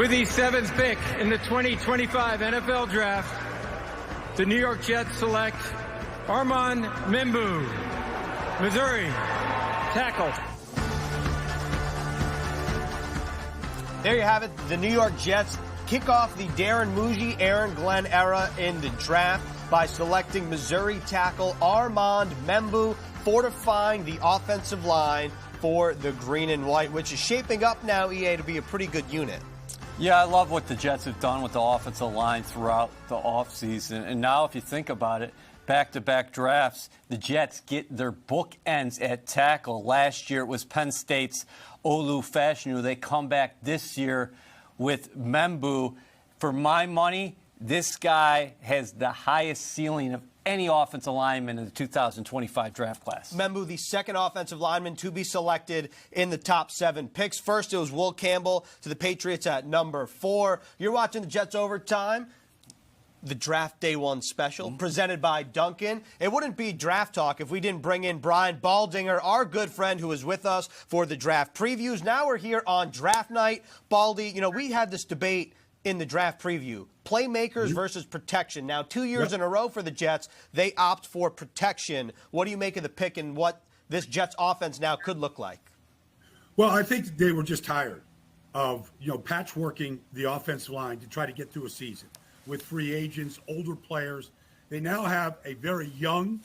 With the 7th pick in the 2025 NFL Draft, the New York Jets select Armand Membu, Missouri, tackle. There you have it. The New York Jets kick off the Darren Muji, Aaron Glenn era in the draft by selecting Missouri tackle Armand Membu, fortifying the offensive line for the green and white, which is shaping up now, EA, to be a pretty good unit. Yeah, I love what the Jets have done with the offensive line throughout the offseason. And now, if you think about it, back-to-back drafts, the Jets get their bookends at tackle. Last year, it was Penn State's Olu Fashanu. They come back this year with Membu. For my money, this guy has the highest ceiling of any offensive lineman in the 2025 draft class. Membu, the second offensive lineman to be selected in the top 7 picks. First, it was Will Campbell to the Patriots at number 4. You're watching the Jets Overtime, the Draft Day 1 special, presented by Duncan. It wouldn't be draft talk if we didn't bring in Brian Baldinger, our good friend who is with us for the draft previews. Now we're here on draft night. Baldy, you know, we had this debate in the draft preview, playmakers versus protection. Now, 2 years in a row for the Jets, they opt for protection. What do you make of the pick and what this Jets offense now could look like? Well, I think they were just tired of, patchworking the offensive line to try to get through a season with free agents, older players. They now have a very young,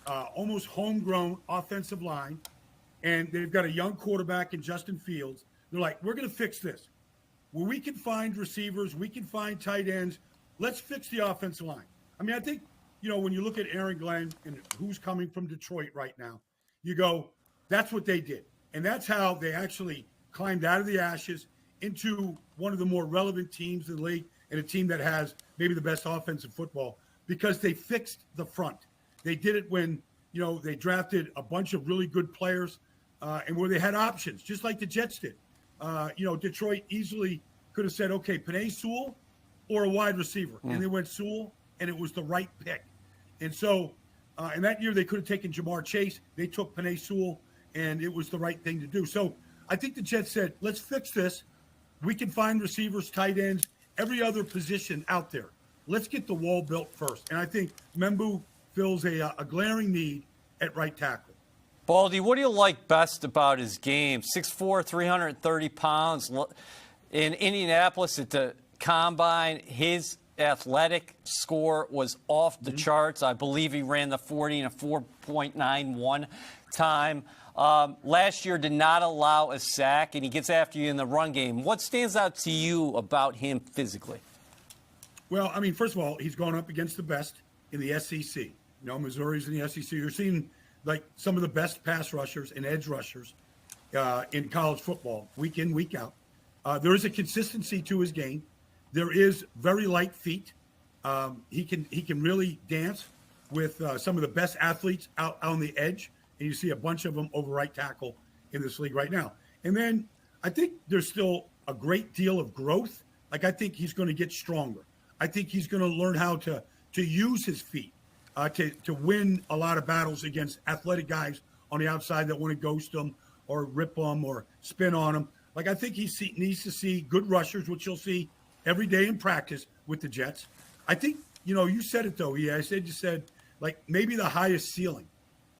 almost homegrown offensive line, and they've got a young quarterback in Justin Fields. They're like, we're going to fix this. Where we can find receivers, we can find tight ends, let's fix the offensive line. I mean, I think, when you look at Aaron Glenn and who's coming from Detroit right now, you go, that's what they did. And that's how they actually climbed out of the ashes into one of the more relevant teams in the league and a team that has maybe the best offense in football because they fixed the front. They did it when, they drafted a bunch of really good players and where they had options, just like the Jets did. Detroit easily could have said, okay, Penei Sewell or a wide receiver. And they went Sewell, and it was the right pick. And so in that year, they could have taken Jamar Chase. They took Penei Sewell, and it was the right thing to do. So I think the Jets said, let's fix this. We can find receivers, tight ends, every other position out there. Let's get the wall built first. And I think Membu fills a glaring need at right tackle. Baldy, what do you like best about his game? 6'4", 330 pounds. In Indianapolis at the Combine, his athletic score was off the charts. I believe he ran the 40 in a 4.91 time. Last year did not allow a sack, and he gets after you in the run game. What stands out to you about him physically? Well, I mean, first of all, he's gone up against the best in the SEC. Missouri's in the SEC. You're seeing like some of the best pass rushers and edge rushers in college football, week in, week out. There is a consistency to his game. There is very light feet. He can really dance with some of the best athletes out on the edge, and you see a bunch of them over right tackle in this league right now. And then I think there's still a great deal of growth. Like I think he's going to get stronger. I think he's going to learn how to use his feet. To win a lot of battles against athletic guys on the outside that want to ghost them or rip them or spin on them. Like, I think he needs to see good rushers, which you'll see every day in practice with the Jets. I think, you said it, though. Yeah, you said, like, maybe the highest ceiling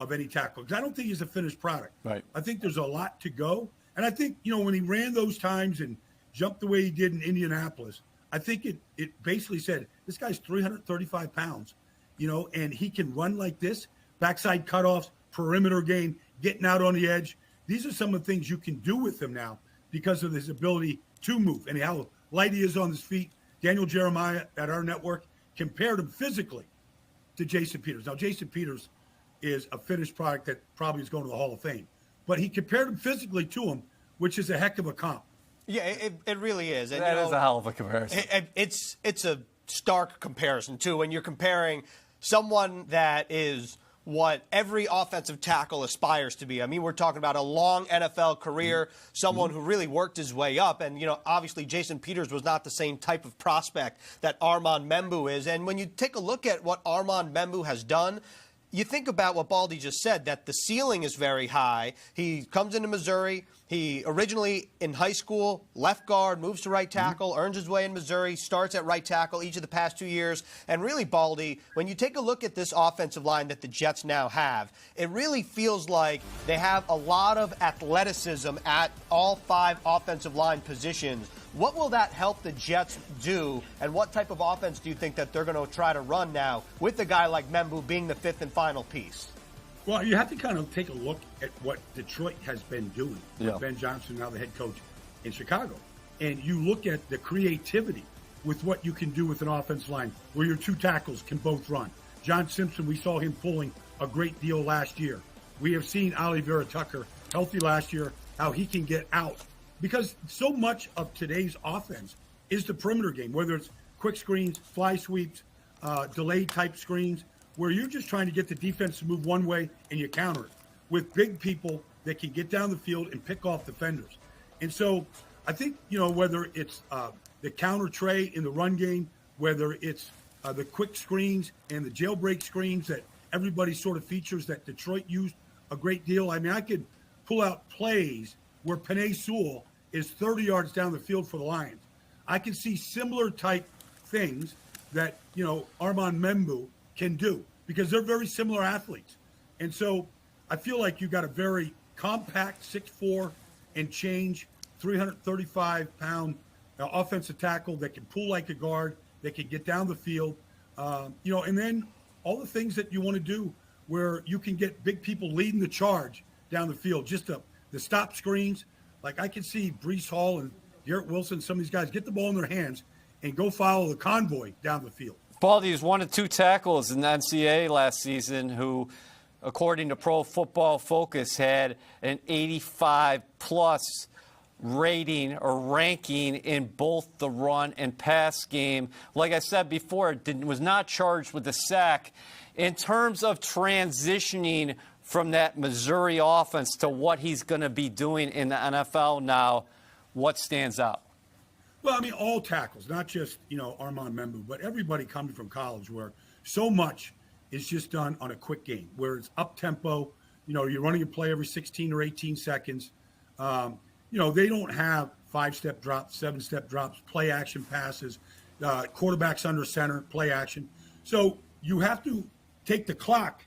of any tackle. Because I don't think he's a finished product. Right. I think there's a lot to go. And I think, when he ran those times and jumped the way he did in Indianapolis, I think it basically said, this guy's 335 pounds. And he can run like this, backside cutoffs, perimeter game, getting out on the edge. These are some of the things you can do with him now because of his ability to move and how light he is on his feet. Daniel Jeremiah at our network compared him physically to Jason Peters. Now, Jason Peters is a finished product that probably is going to the Hall of Fame. But he compared him physically to him, which is a heck of a comp. Yeah, it really is. And, that is a hell of a comparison. It's a stark comparison, too, when you're comparing – someone that is what every offensive tackle aspires to be. I mean, we're talking about a long NFL career, someone who really worked his way up. And, obviously Jason Peters was not the same type of prospect that Armand Membu is. And when you take a look at what Armand Membu has done, you think about what Baldy just said, that the ceiling is very high. He comes into Missouri. He originally in high school, left guard, moves to right tackle, earns his way in Missouri, starts at right tackle each of the past 2 years. And really, Baldy, when you take a look at this offensive line that the Jets now have, it really feels like they have a lot of athleticism at all 5 offensive line positions. What will that help the Jets do, and what type of offense do you think that they're going to try to run now with a guy like Membu being the 5th and final piece? Well, you have to kind of take a look at what Detroit has been doing. Yeah. Ben Johnson, now the head coach in Chicago. And you look at the creativity with what you can do with an offensive line where your 2 tackles can both run. John Simpson, we saw him pulling a great deal last year. We have seen Ali Vera-Tucker healthy last year, how he can get out. Because so much of today's offense is the perimeter game, whether it's quick screens, fly sweeps, delayed type screens, where you're just trying to get the defense to move one way and you counter it with big people that can get down the field and pick off defenders. And so I think, whether it's the counter tray in the run game, whether it's the quick screens and the jailbreak screens that everybody sort of features that Detroit used a great deal. I mean, I could pull out plays where Penei Sewell is 30 yards down the field for the Lions. I can see similar type things that, Armand Membu can do because they're very similar athletes. And so I feel like you got a very compact 6'4" and change, 335-pound offensive tackle that can pull like a guard, that can get down the field, and then all the things that you want to do where you can get big people leading the charge down the field, just the stop screens. Like I can see Breece Hall and Garrett Wilson, some of these guys get the ball in their hands and go follow the convoy down the field. Baldy was 1 of 2 tackles in the NCAA last season who, according to Pro Football Focus, had an 85-plus rating or ranking in both the run and pass game. Like I said before, was not charged with a sack. In terms of transitioning from that Missouri offense to what he's going to be doing in the NFL now, what stands out? Well, I mean, all tackles, not just, Armand Membu, but everybody coming from college where so much is just done on a quick game, where it's up-tempo. You're running a play every 16 or 18 seconds. They don't have 5-step drops, 7-step drops, play-action passes, quarterbacks under center, play-action. So you have to take the clock,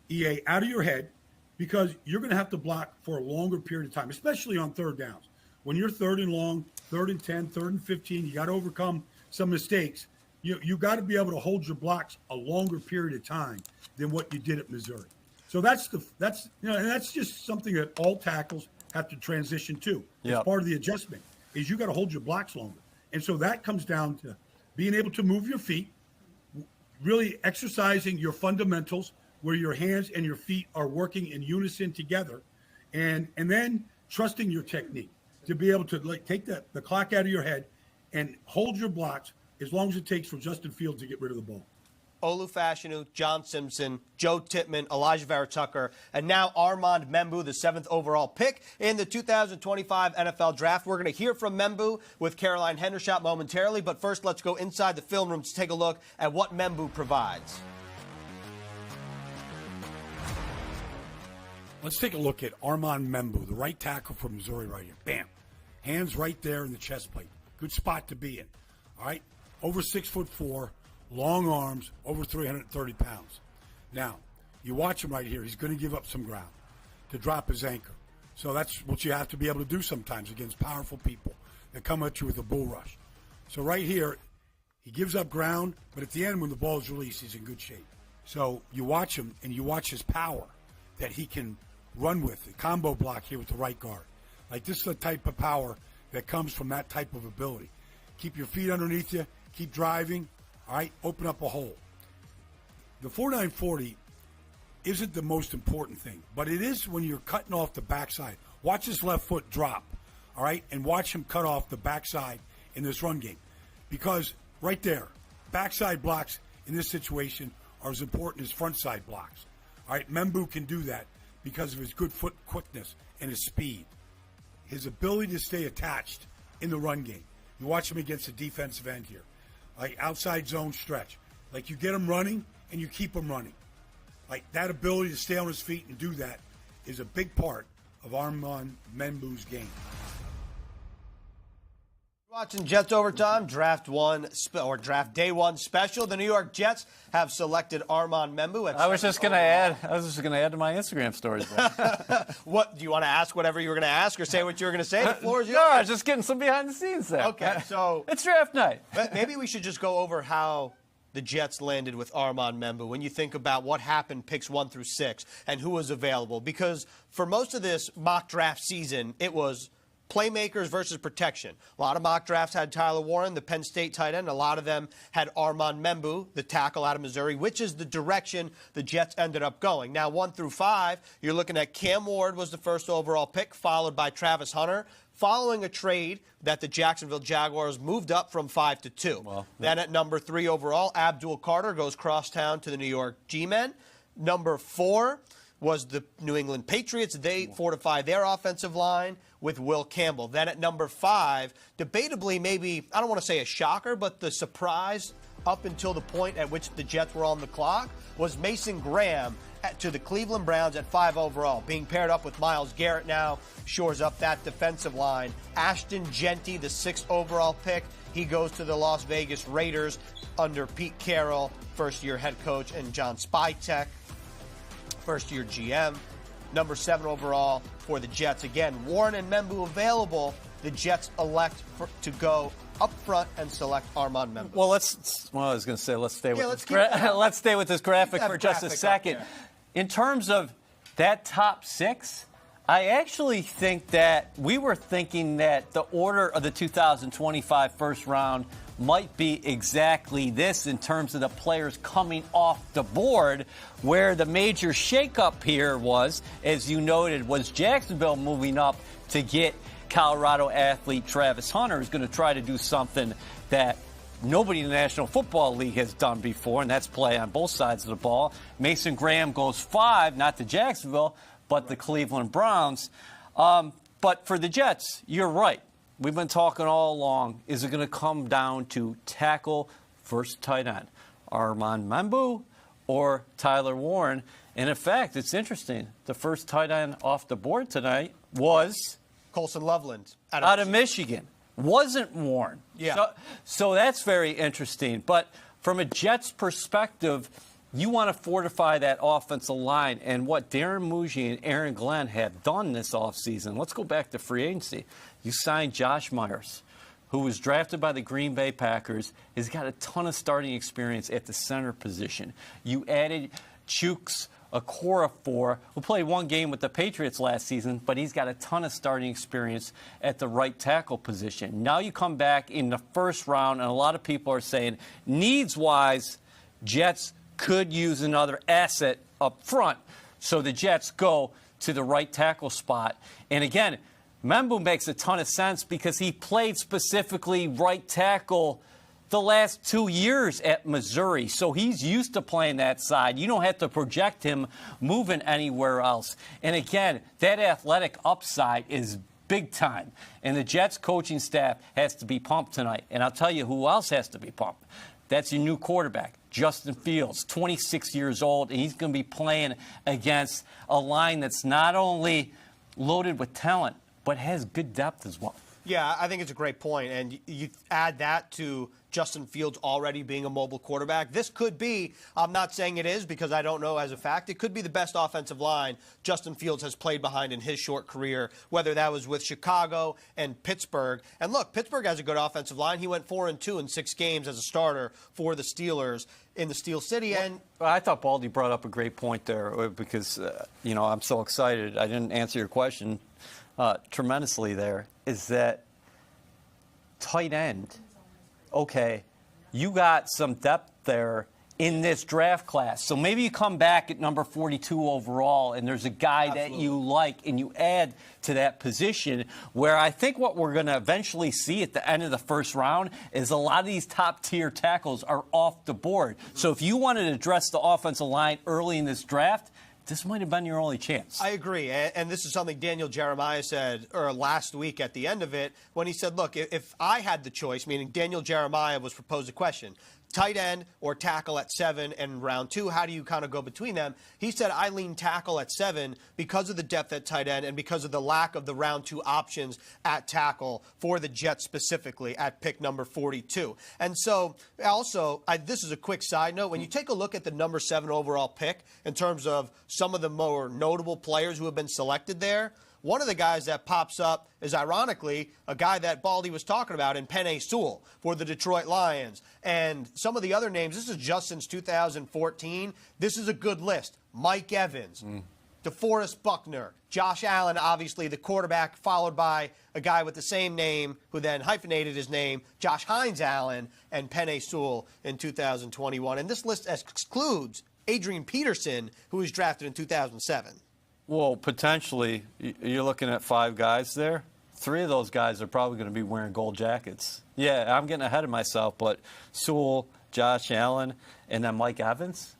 EA, out of your head because you're going to have to block for a longer period of time, especially on third downs. When you're 3rd and long, 3rd and 10, 3rd and 15, you got to overcome some mistakes. You got to be able to hold your blocks a longer period of time than what you did at Missouri. So that's just something that all tackles have to transition to. Yep. It's part of the adjustment is you got to hold your blocks longer. And so that comes down to being able to move your feet, really exercising your fundamentals where your hands and your feet are working in unison together, and then trusting your technique to be able to take the clock out of your head and hold your blocks as long as it takes for Justin Fields to get rid of the ball. Olu Fashanu, John Simpson, Joe Tippmann, Elijah Vera-Tucker, and now Armand Membu, the 7th overall pick in the 2025 NFL Draft. We're going to hear from Membu with Caroline Hendershot momentarily, but first let's go inside the film room to take a look at what Membu provides. Let's take a look at Armand Membu, the right tackle from Missouri right here. Bam. Hands right there in the chest plate. Good spot to be in. All right? Over 6'4", long arms, over 330 pounds. Now, you watch him right here. He's going to give up some ground to drop his anchor. So that's what you have to be able to do sometimes against powerful people that come at you with a bull rush. So right here, he gives up ground, but at the end when the ball is released, he's in good shape. So you watch him, and you watch his power that he can run with, the combo block here with the right guard. Like this is the type of power that comes from that type of ability. Keep your feet underneath you, keep driving, all right, open up a hole. The 4.940 isn't the most important thing, but it is when you're cutting off the backside. Watch his left foot drop, all right, and watch him cut off the backside in this run game. Because right there, backside blocks in this situation are as important as front side blocks. All right, Membu can do that because of his good foot quickness and his speed. His ability to stay attached in the run game. You watch him against the defensive end here. Like outside zone stretch. Like you get him running and you keep him running. Like that ability to stay on his feet and do that is a big part of Armand Membu's game. Watching Jets Overtime, Draft Day 1 special. The New York Jets have selected Armand Membu. I was just going to add to my Instagram stories. What do you want to ask? Whatever you were going to ask, or say what you were going to say? The floor is yours. No, I was just getting some behind the scenes there. Okay, so it's draft night. Maybe we should just go over how the Jets landed with Armand Membu when you think about what happened picks 1 through 6 and who was available. Because for most of this mock draft season, it was playmakers versus protection. A lot of mock drafts had Tyler Warren, the Penn State tight end. A lot of them had Armand Membu, the tackle out of Missouri, which is the direction the Jets ended up going. Now, 1 through 5, you're looking at Cam Ward was the first overall pick, followed by Travis Hunter, following a trade that the Jacksonville Jaguars moved up from 5 to 2. Well, then at number 3 overall, Abdul Carter goes crosstown to the New York G-Men. Number 4 was the New England Patriots. They fortify their offensive line with Will Campbell. Then at number 5, debatably maybe, I don't want to say a shocker, but the surprise up until the point at which the Jets were on the clock was Mason Graham to the Cleveland Browns at 5 overall. Being paired up with Myles Garrett now shores up that defensive line. Ashton Genty, the 6th overall pick, he goes to the Las Vegas Raiders under Pete Carroll, first-year head coach, and John Spytek, first-year GM. Number 7 overall for the Jets. Again, Warren and Membu available. The Jets elect to go up front and select Armand Membu. Well, I was going to say let's stay with this graphic for just a second. In terms of that top 6, I actually think that we were thinking that the order of the 2025 first round might be exactly this in terms of the players coming off the board, where the major shakeup here was, as you noted, was Jacksonville moving up to get Colorado athlete Travis Hunter, who's going to try to do something that nobody in the National Football League has done before, and that's play on both sides of the ball. Mason Graham goes 5, not to Jacksonville, but the Cleveland Browns. But for the Jets, you're right. We've been talking all along. Is it going to come down to tackle first tight end, Armand Membu or Tyler Warren? And in fact, it's interesting. The first tight end off the board tonight was Colson Loveland out of Michigan. Wasn't Warren. Yeah. So that's very interesting. But from a Jets perspective, you want to fortify that offensive line. And what Darren Muji and Aaron Glenn have done this offseason, let's go back to free agency. You signed Josh Myers, who was drafted by the Green Bay Packers. He's got a ton of starting experience at the center position. You added Chuks Okorafor, who played 1 game with the Patriots last season, but he's got a ton of starting experience at the right tackle position. Now you come back in the first round, and a lot of people are saying, needs-wise, Jets could use another asset up front. So the Jets go to the right tackle spot. And again, Membu makes a ton of sense because he played specifically right tackle the last 2 years at Missouri. So he's used to playing that side. You don't have to project him moving anywhere else. And again, that athletic upside is big time. And the Jets coaching staff has to be pumped tonight. And I'll tell you who else has to be pumped. That's your new quarterback, Justin Fields, 26 years old, and he's going to be playing against a line that's not only loaded with talent, but has good depth as well. Yeah, I think it's a great point. And you add that to Justin Fields already being a mobile quarterback. This could be, I'm not saying it is because I don't know as a fact, it could be the best offensive line Justin Fields has played behind in his short career, whether that was with Chicago and Pittsburgh. And look, Pittsburgh has a good offensive line. He went 4-2 in 6 games as a starter for the Steelers in the Steel City. And I thought Baldy brought up a great point there because, I'm so excited. I didn't answer your question tremendously there, is that tight end, okay, you got some depth there in this draft class. So maybe you come back at number 42 overall and there's a guy that you like and you add to that position, where I think what we're going to eventually see at the end of the first round is a lot of these top-tier tackles are off the board. So if you wanted to address the offensive line early in this draft, this might have been your only chance. I agree. And this is something Daniel Jeremiah said last week at the end of it when he said, look, if I had the choice, meaning Daniel Jeremiah was proposed a question, tight end or tackle at 7 and round 2? How do you kind of go between them? He said, I lean tackle at 7 because of the depth at tight end and because of the lack of the round 2 options at tackle for the Jets specifically at pick number 42. And so also, this is a quick side note. When you take a look at the number 7 overall pick in terms of some of the more notable players who have been selected there, one of the guys that pops up is, ironically, a guy that Baldy was talking about in Penei Sewell for the Detroit Lions. And some of the other names, this is just since 2014. This is a good list. Mike Evans, DeForest Buckner, Josh Allen, obviously the quarterback, followed by a guy with the same name who then hyphenated his name, Josh Hines Allen, and Penei Sewell in 2021. And this list excludes Adrian Peterson, who was drafted in 2007. Well, potentially, you're looking at 5 guys there. 3 of those guys are probably going to be wearing gold jackets. Yeah, I'm getting ahead of myself, but Sewell, Josh Allen, and then Mike Evans,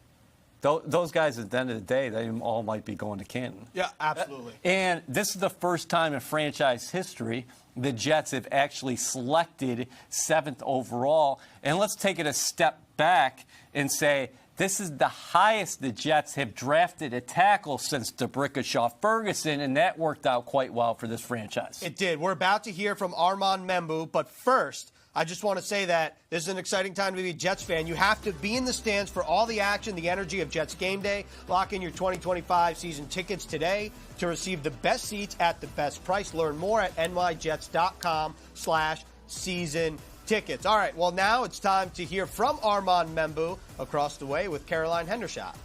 those guys at the end of the day, they all might be going to Canton. Yeah, absolutely. And this is the first time in franchise history the Jets have actually selected 7th overall. And let's take it a step back and say, this is the highest the Jets have drafted a tackle since DeBrickashaw Ferguson, and that worked out quite well for this franchise. It did. We're about to hear from Armand Membu, but first, I just want to say that this is an exciting time to be a Jets fan. You have to be in the stands for all the action, the energy of Jets game day. Lock in your 2025 season tickets today to receive the best seats at the best price. Learn more at nyjets.com/season tickets. All right, well, now it's time to hear from Armand Membu across the way with Caroline Hendershot.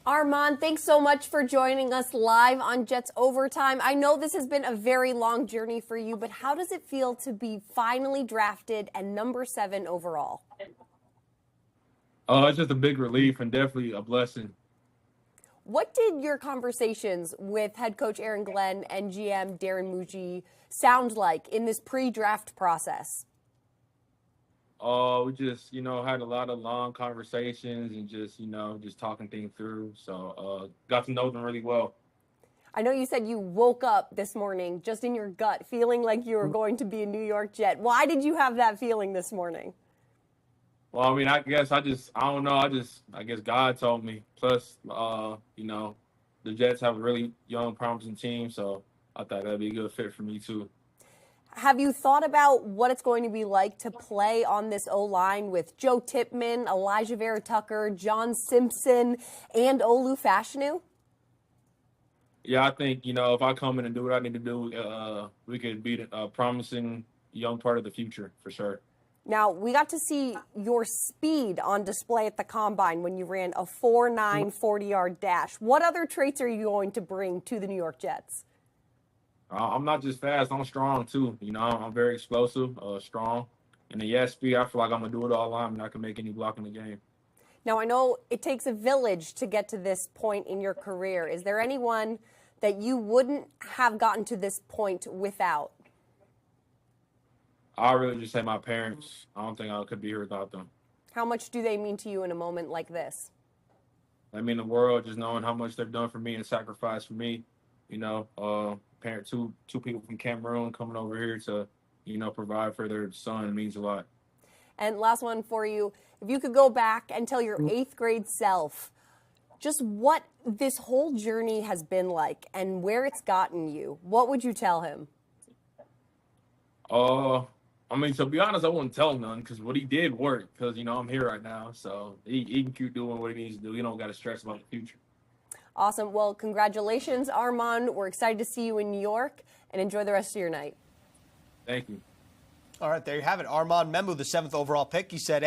Armand, thanks so much for joining us live on Jets Overtime. I know this has been a very long journey for you, but how does it feel to be finally drafted and number 7 overall? It's just a big relief and definitely a blessing. What did your conversations with head coach Aaron Glenn and GM Darren Muji sound like in this pre-draft process? We just, had a lot of long conversations and just talking things through. So got to know them really well. I know you said you woke up this morning just in your gut feeling like you were going to be a New York Jet. Why did you have that feeling this morning? Well, I mean, I guess I don't know. I guess God told me. Plus, the Jets have a really young, promising team, so I thought that'd be a good fit for me too. Have you thought about what it's going to be like to play on this O-line with Joe Tippmann, Elijah Vera-Tucker, John Simpson, and Olu Fashanu? Yeah, I think, if I come in and do what I need to do, we could be a promising young part of the future for sure. Now, we got to see your speed on display at the Combine when you ran a 4.9 40-yard dash. What other traits are you going to bring to the New York Jets? I'm not just fast, I'm strong too. I'm very explosive, strong. And the speed, I feel like I'm going to do it all I'm not going to make any block in the game. Now, I know it takes a village to get to this point in your career. Is there anyone that you wouldn't have gotten to this point without? I really just say my parents. I don't think I could be here without them. How much do they mean to you in a moment like this? They mean the world, just knowing how much they've done for me and sacrificed for me. Parent, two people from Cameroon coming over here to, provide for their son means a lot. And last one for you. If you could go back and tell your 8th grade self just what this whole journey has been like and where it's gotten you, what would you tell him? To be honest, I wouldn't tell him none because what he did worked because, I'm here right now. So he can keep doing what he needs to do. He don't got to stress about the future. Awesome. Well, congratulations, Armand. We're excited to see you in New York, and enjoy the rest of your night. Thank you. All right, there you have it. Armand Membu, the 7th overall pick. He said,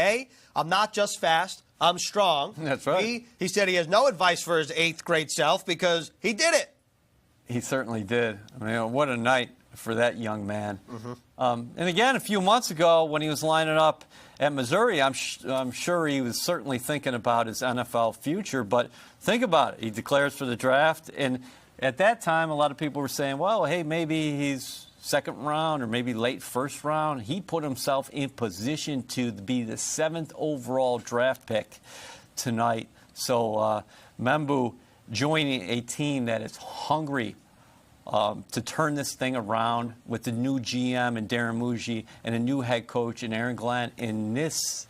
I'm not just fast, I'm strong. That's right. He said he has no advice for his 8th grade self because he did it. He certainly did. What a night for that young man. And again, a few months ago when he was lining up at Missouri, I'm sure he was certainly thinking about his NFL future. But think about it. He declares for the draft. And at that time, a lot of people were saying, well, hey, maybe he's second round or maybe late first round. He put himself in position to be the 7th overall draft pick tonight. So Membu joining a team that is hungry to turn this thing around with the new GM and Darren Muji and a new head coach and Aaron Glenn, and this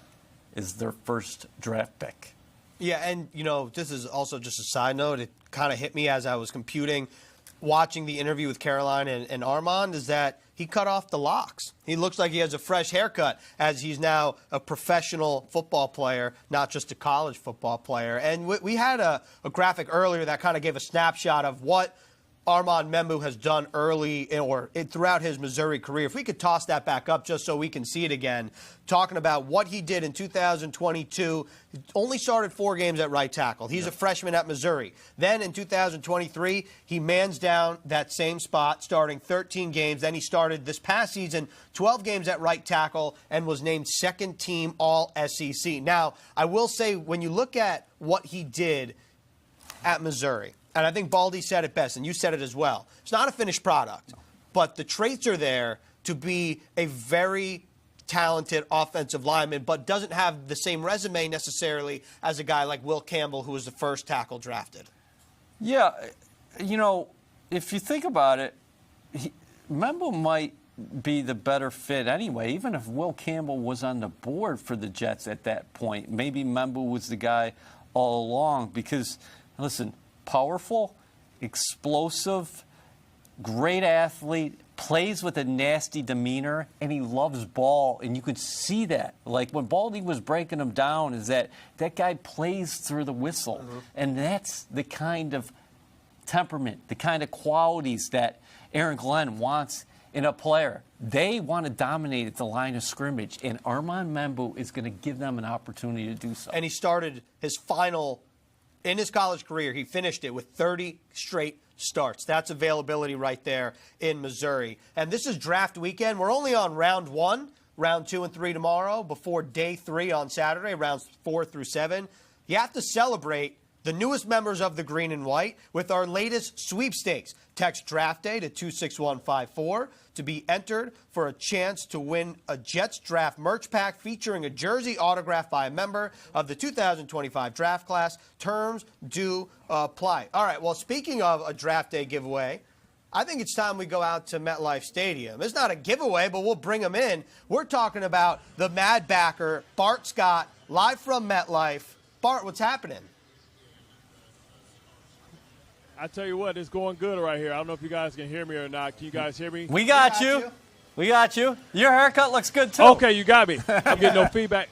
is their first draft pick. Yeah, and, this is also just a side note. It kind of hit me as I was computing, watching the interview with Caroline and Armand, is that he cut off the locks. He looks like he has a fresh haircut as he's now a professional football player, not just a college football player. And we had a graphic earlier that kind of gave a snapshot of what Armand Membu has done early throughout his Missouri career. If we could toss that back up just so we can see it again, talking about what he did in 2022. He only started 4 games at right tackle. He's a freshman at Missouri. Then in 2023, he mans down that same spot, starting 13 games. Then he started this past season 12 games at right tackle and was named second team All-SEC. Now, I will say, when you look at what he did at Missouri, and I think Baldy said it best, and you said it as well. It's not a finished product, but the traits are there to be a very talented offensive lineman, but doesn't have the same resume necessarily as a guy like Will Campbell, who was the first tackle drafted. Yeah, if you think about it, Membu might be the better fit anyway, even if Will Campbell was on the board for the Jets at that point. Maybe Membu was the guy all along because, listen, powerful, explosive, great athlete, plays with a nasty demeanor, and he loves ball, and you could see that. Like when Baldy was breaking him down, is that guy plays through the whistle, and that's the kind of temperament, the kind of qualities that Aaron Glenn wants in a player. They want to dominate at the line of scrimmage, and Armand Membu is going to give them an opportunity to do so. And he started his final. In his college career, he finished it with 30 straight starts. That's availability right there in Missouri. And this is draft weekend. We're only on round 1, round 2 and 3 tomorrow, before day 3 on Saturday, rounds 4 through 7. You have to celebrate the newest members of the Green and White with our latest sweepstakes. Text Draft Day to 26154 to be entered for a chance to win a Jets draft merch pack featuring a jersey autographed by a member of the 2025 draft class. Terms do apply. All right, well, speaking of a Draft Day giveaway, I think it's time we go out to MetLife Stadium. It's not a giveaway, but we'll bring him in. We're talking about the Mad Backer, Bart Scott, live from MetLife. Bart, what's happening? I tell you what, it's going good right here. I don't know if you guys can hear me or not. Can you guys hear me? We got you. We got you. Your haircut looks good, too. Okay, you got me. I'm getting no feedback.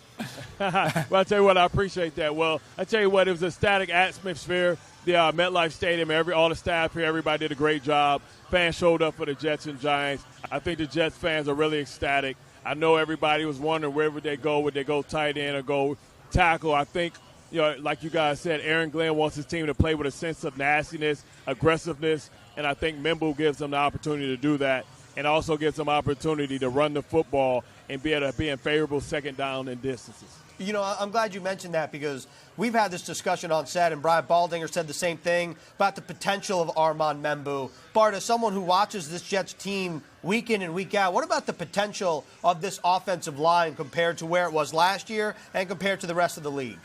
Well, I tell you what, I appreciate that. Well, I tell you what, it was a static atmosphere. The MetLife Stadium, all the staff here, everybody did a great job. Fans showed up for the Jets and Giants. I think the Jets fans are really ecstatic. I know everybody was wondering where would they go. Would they go tight end or go tackle? I think, like you guys said, Aaron Glenn wants his team to play with a sense of nastiness, aggressiveness, and I think Membu gives them the opportunity to do that and also gives them opportunity to run the football and be able to be in favorable second down and distances. I'm glad you mentioned that because we've had this discussion on set, and Brian Baldinger said the same thing about the potential of Armand Membu. Bart, as someone who watches this Jets team week in and week out, what about the potential of this offensive line compared to where it was last year and compared to the rest of the league?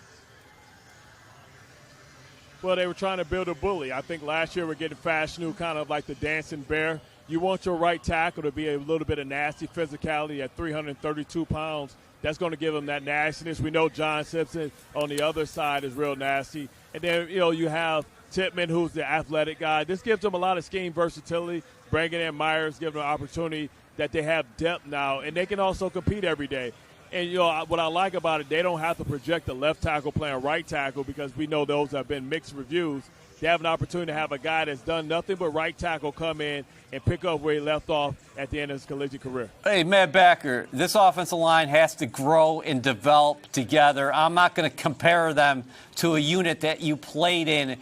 Well, they were trying to build a bully. I think last year we're getting fashionable, kind of like the dancing bear. You want your right tackle to be a little bit of nasty physicality at 332 pounds. That's going to give him that nastiness. We know John Simpson on the other side is real nasty. And then, you have Tippmann, who's the athletic guy. This gives them a lot of scheme versatility. Bringing in Myers, giving them an opportunity that they have depth now, and they can also compete every day. And, what I like about it, they don't have to project the left tackle playing right tackle because we know those have been mixed reviews. They have an opportunity to have a guy that's done nothing but right tackle come in and pick up where he left off at the end of his collegiate career. Hey, Matt Backer, this offensive line has to grow and develop together. I'm not going to compare them to a unit that you played in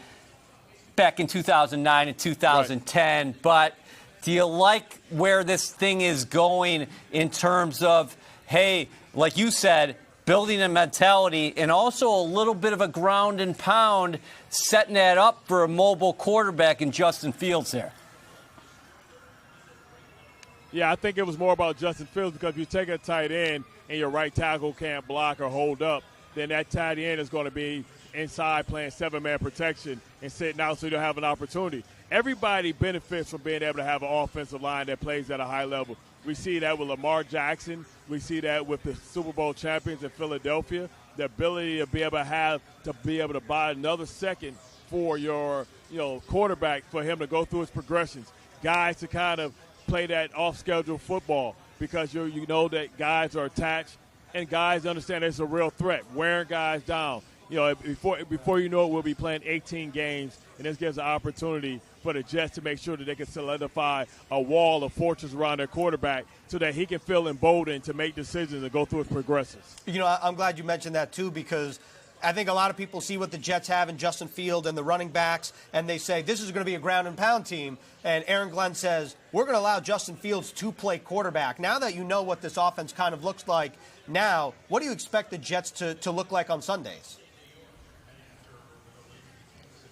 back in 2009 and 2010, right. But do you like where this thing is going in terms of, hey, like you said, building a mentality and also a little bit of a ground and pound, setting that up for a mobile quarterback in Justin Fields there? Yeah, I think it was more about Justin Fields because if you take a tight end and your right tackle can't block or hold up, then that tight end is going to be inside playing 7-man protection and sitting out so you don't have an opportunity. Everybody benefits from being able to have an offensive line that plays at a high level. We see that with Lamar Jackson. We see that with the Super Bowl champions in Philadelphia. The ability to be able to buy another second for your quarterback, for him to go through his progressions. Guys to kind of play that off-schedule football because you know that guys are attached and guys understand it's a real threat, wearing guys down. Before you know it, we'll be playing 18 games, and this gives an opportunity for the Jets to make sure that they can solidify a wall of fortress around their quarterback so that he can feel emboldened to make decisions and go through his progressions. I'm glad you mentioned that, too, because I think a lot of people see what the Jets have in Justin Field and the running backs, and they say, this is going to be a ground-and-pound team. And Aaron Glenn says, we're going to allow Justin Fields to play quarterback. Now that you know what this offense kind of looks like now, what do you expect the Jets to look like on Sundays?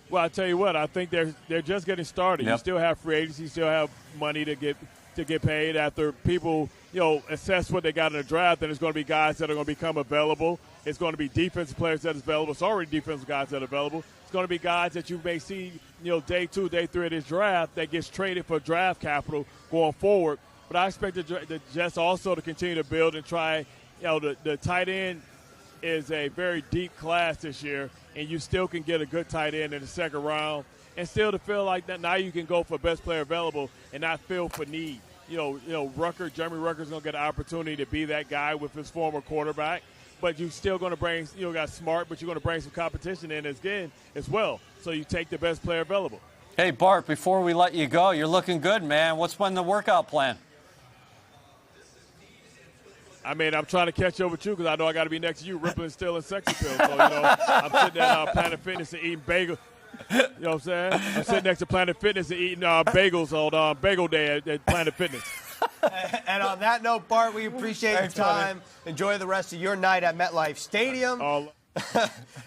Well, I tell you what, I think they're just getting started. Yep. You still have free agency, you still have money to get paid after people, assess what they got in the draft. Then it's going to be guys that are going to become available. It's going to be defensive players that is available. It's already defensive guys that are available. It's going to be guys that you may see, day 2, day 3 of this draft that gets traded for draft capital going forward. But I expect the Jets also to continue to build and try. The tight end is a very deep class this year, and you still can get a good tight end in the second round and still to feel like that now you can go for best player available and not feel for need. Jeremy Rucker's going to get an opportunity to be that guy with his former quarterback, but you're still going to bring, got smart, but you're going to bring some competition in as well. So you take the best player available. Hey, Bart, before we let you go, you're looking good, man. What's been the workout plan? I mean, I'm trying to catch up with you because I know I got to be next to you, rippling, stealing, sexy pills. So, I'm sitting at Planet Fitness and eating bagels. You know what I'm saying? I'm sitting next to Planet Fitness and eating bagels on Bagel Day at Planet Fitness. And on that note, Bart, we appreciate your time. Buddy. Enjoy the rest of your night at MetLife Stadium. All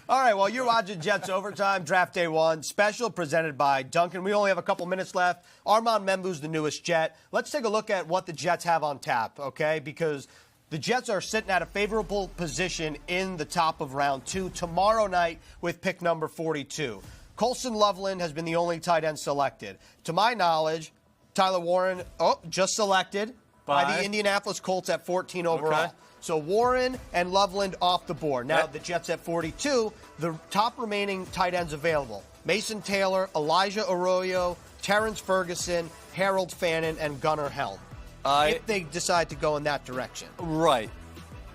right, well, you're watching Jets Overtime, Draft Day 1, special presented by Dunkin'. We only have a couple minutes left. Armand Membu's the newest Jet. Let's take a look at what the Jets have on tap, okay? Because the Jets are sitting at a favorable position in the top of round 2 tomorrow night with pick number 42. Colson Loveland has been the only tight end selected. To my knowledge, Tyler Warren, just selected by the Indianapolis Colts at 14 overall. Okay. So Warren and Loveland off the board. Now the Jets at 42, the top remaining tight ends available. Mason Taylor, Elijah Arroyo, Terrence Ferguson, Harold Fannin, and Gunnar Helm. If they decide to go in that direction. Right.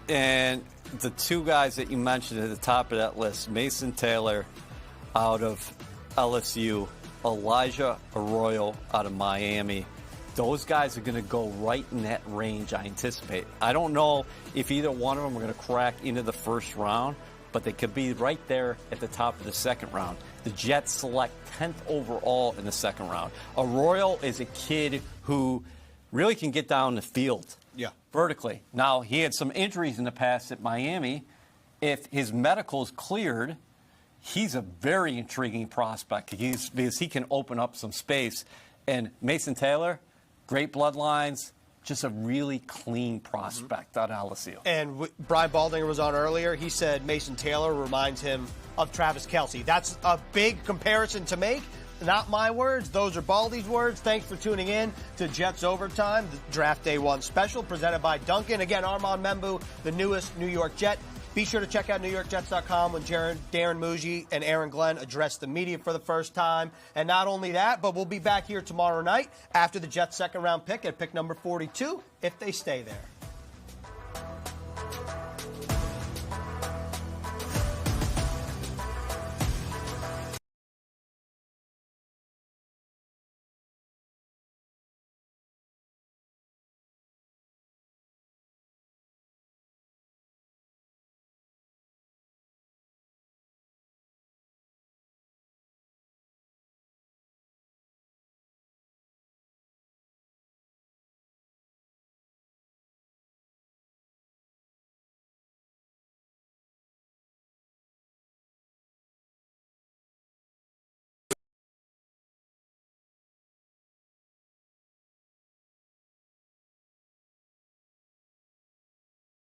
And the two guys that you mentioned at the top of that list, Mason Taylor out of LSU, Elijah Arroyo out of Miami, those guys are going to go right in that range, I anticipate. I don't know if either one of them are going to crack into the first round, but they could be right there at the top of the second round. The Jets select 10th overall in the second round. Arroyo is a kid who really can get down the field vertically. Now, he had some injuries in the past at Miami. If his medical's cleared, he's a very intriguing prospect because he can open up some space. And Mason Taylor, great bloodlines, just a really clean prospect out of LSU. And Brian Baldinger was on earlier. He said Mason Taylor reminds him of Travis Kelce. That's a big comparison to make. Not my words. Those are Baldy's words. Thanks for tuning in to Jets Overtime, the Draft Day 1 special presented by Dunkin'. Again, Armand Membu, the newest New York Jet. Be sure to check out NewYorkJets.com when Darren Muji and Aaron Glenn address the media for the first time. And not only that, but we'll be back here tomorrow night after the Jets' second-round pick at pick number 42 if they stay there.